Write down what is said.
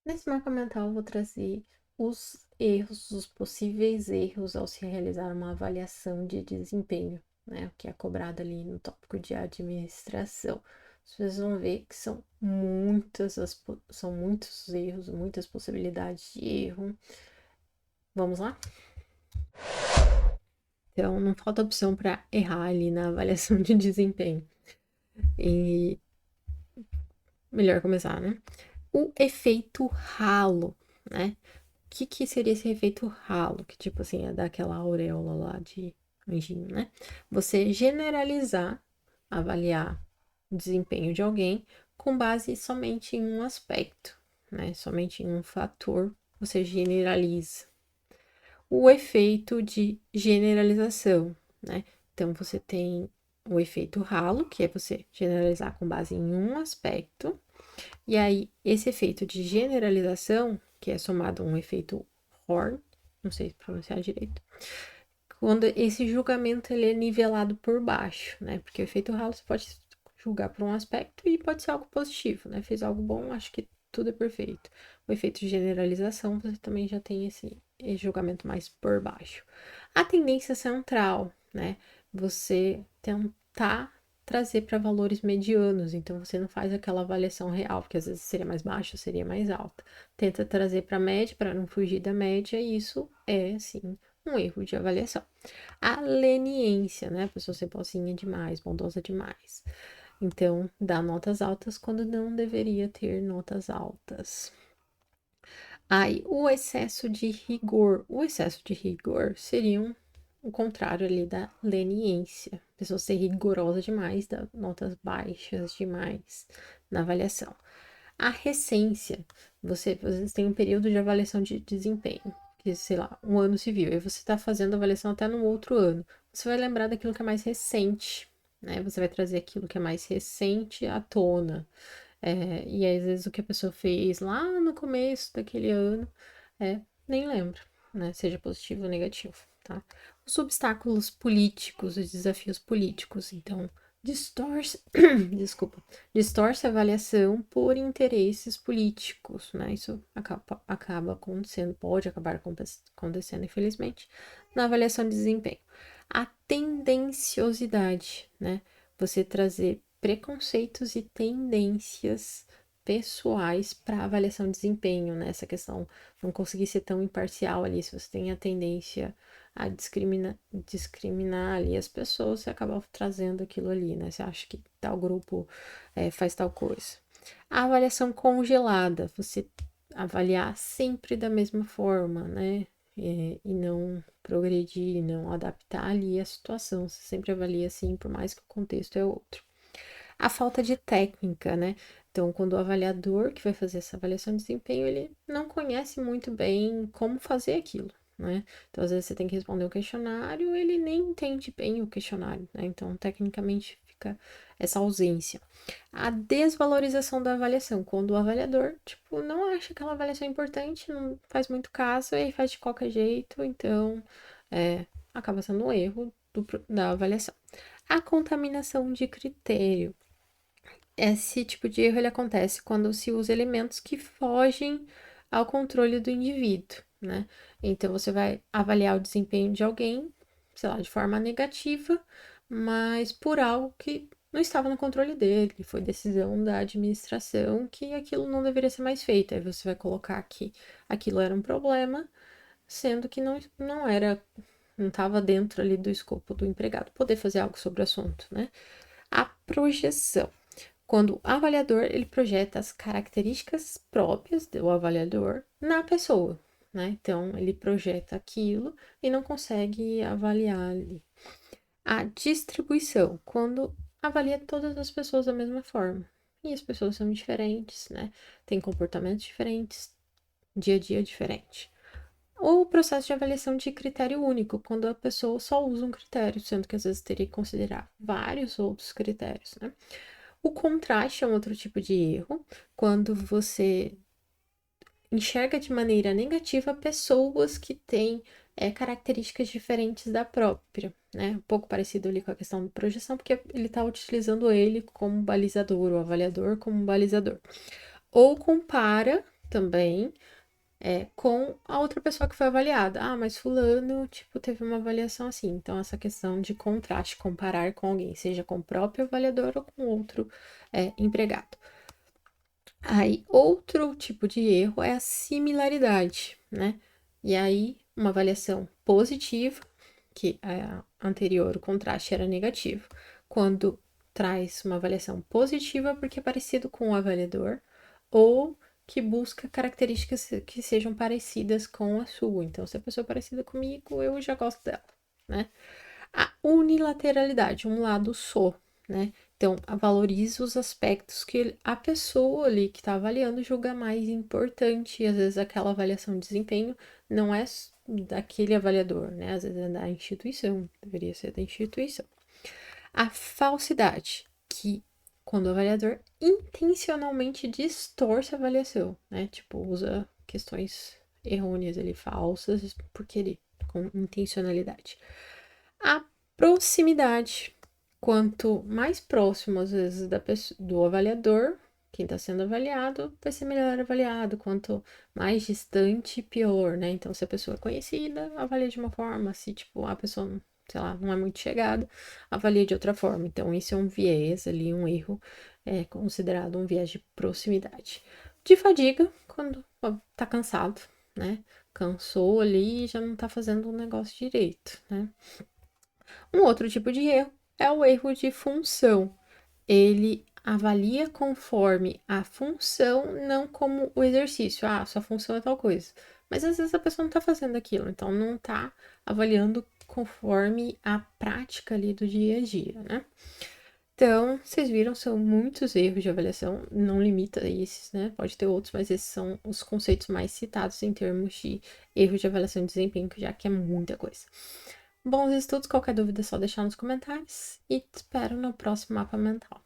Nesse mapa mental, eu vou trazer os erros, os possíveis erros ao se realizar uma avaliação de desempenho, né? O que é cobrado ali no tópico de administração. Vocês vão ver que são muitos erros, muitas possibilidades de erro. Vamos lá? Então, não falta opção para errar ali na avaliação de desempenho. E melhor começar, né? O efeito halo, né? Que seria esse efeito halo? Que, tipo assim, é daquela auréola lá de anjinho, né? Você generalizar, avaliar o desempenho de alguém com base somente em um aspecto, né? Somente em um fator, você generaliza. O efeito de generalização, né? Então, você tem o efeito halo, que é você generalizar com base em um aspecto, e aí, esse efeito de generalização, que é somado a um efeito Horn, não sei pronunciar direito, quando esse julgamento ele é nivelado por baixo, né? Porque o efeito Halo você pode julgar por um aspecto e pode ser algo positivo, né? Fez algo bom, acho que tudo é perfeito. O efeito de generalização, você também já tem esse julgamento mais por baixo. A tendência central, né? Você tentar trazer para valores medianos, então você não faz aquela avaliação real, porque às vezes seria mais baixa, seria mais alta. Tenta trazer para a média para não fugir da média, e isso é sim um erro de avaliação. A leniência, né? A pessoa ser boazinha demais, bondosa demais. Então, dá notas altas quando não deveria ter notas altas. Aí, o excesso de rigor. O excesso de rigor seria o contrário ali da leniência. A pessoa ser rigorosa demais, dá notas baixas demais na avaliação. A recência. Vocês têm um período de avaliação de desempenho, que, sei lá, um ano civil, e você está fazendo avaliação até no outro ano. Você vai lembrar daquilo que é mais recente, né? Você vai trazer aquilo que é mais recente à tona. E aí, às vezes o que a pessoa fez lá no começo daquele ano, nem lembra, né? Seja positivo ou negativo, tá? Os obstáculos políticos, os desafios políticos, então, distorce, desculpa, distorce a avaliação por interesses políticos, né? Isso acaba acontecendo, pode acabar acontecendo, infelizmente, na avaliação de desempenho. A tendenciosidade, né? Você trazer preconceitos e tendências pessoais para avaliação de desempenho, né? Essa questão não conseguir ser tão imparcial ali, se você tem a tendência a discriminar ali as pessoas, você acaba trazendo aquilo ali, né? Você acha que tal grupo faz tal coisa. A avaliação congelada, você avaliar sempre da mesma forma, né? E não progredir, não adaptar ali a situação. Você sempre avalia assim, por mais que o contexto é outro. A falta de técnica, né? Então, quando o avaliador que vai fazer essa avaliação de desempenho, ele não conhece muito bem como fazer aquilo, né? Então, às vezes você tem que responder o questionário, ele nem entende bem o questionário, né? Então, tecnicamente, fica essa ausência. A desvalorização da avaliação, quando o avaliador, tipo, não acha aquela avaliação importante, não faz muito caso e faz de qualquer jeito, então, acaba sendo um erro da avaliação. A contaminação de critério. Esse tipo de erro ele acontece quando se usa elementos que fogem ao controle do indivíduo, né? Então você vai avaliar o desempenho de alguém, sei lá, de forma negativa, mas por algo que não estava no controle dele, foi decisão da administração que aquilo não deveria ser mais feito. Aí você vai colocar que aquilo era um problema, sendo que não era, não estava dentro ali do escopo do empregado poder fazer algo sobre o assunto, né? A projeção. Quando o avaliador ele projeta as características próprias do avaliador na pessoa, né? Então ele projeta aquilo e não consegue avaliar ali. A distribuição, quando avalia todas as pessoas da mesma forma. E as pessoas são diferentes, né? Tem comportamentos diferentes, dia a dia diferente. Ou o processo de avaliação de critério único, quando a pessoa só usa um critério, sendo que às vezes teria que considerar vários outros critérios, né? O contraste é um outro tipo de erro, quando você enxerga de maneira negativa pessoas que têm características diferentes da própria, né? Um pouco parecido ali com a questão de projeção, porque ele está utilizando ele como balizador, o avaliador como balizador. Ou compara também com a outra pessoa que foi avaliada. Ah, mas fulano, tipo, teve uma avaliação assim. Então, essa questão de contraste, comparar com alguém, seja com o próprio avaliador ou com outro empregado. Aí, outro tipo de erro é a similaridade, né? E aí, uma avaliação positiva, que a anterior, o contraste era negativo. Quando traz uma avaliação positiva porque é parecido com o avaliador, ou que busca características que sejam parecidas com a sua. Então, se a pessoa é parecida comigo, eu já gosto dela, né? A unilateralidade, um lado só, né? Então, valoriza os aspectos que a pessoa ali que está avaliando julga mais importante. E às vezes aquela avaliação de desempenho não é daquele avaliador, né? Às vezes é da instituição, deveria ser da instituição. A falsidade, que quando o avaliador intencionalmente distorce a avaliação, né? Tipo, usa questões errôneas ali, falsas, por querer, com intencionalidade. A proximidade, quanto mais próximo, às vezes, do avaliador, quem está sendo avaliado, vai ser melhor avaliado. Quanto mais distante, pior, né? Então, se a pessoa é conhecida, avalia de uma forma. Se, tipo, a pessoa, sei lá, não é muito chegada, avalia de outra forma. Então, isso é um viés ali, um erro, considerado um viés de proximidade. De fadiga, quando tá cansado, né? Cansou ali e já não tá fazendo o negócio direito, né? Um outro tipo de erro é o erro de função. Ele avalia conforme a função, não como o exercício. Ah, sua função é tal coisa. Mas às vezes a pessoa não está fazendo aquilo, então não está avaliando conforme a prática ali do dia a dia, né? Então, vocês viram, são muitos erros de avaliação, não limita a esses, né? Pode ter outros, mas esses são os conceitos mais citados em termos de erros de avaliação de desempenho, já que é muita coisa. Bons estudos, qualquer dúvida é só deixar nos comentários e te espero no próximo mapa mental.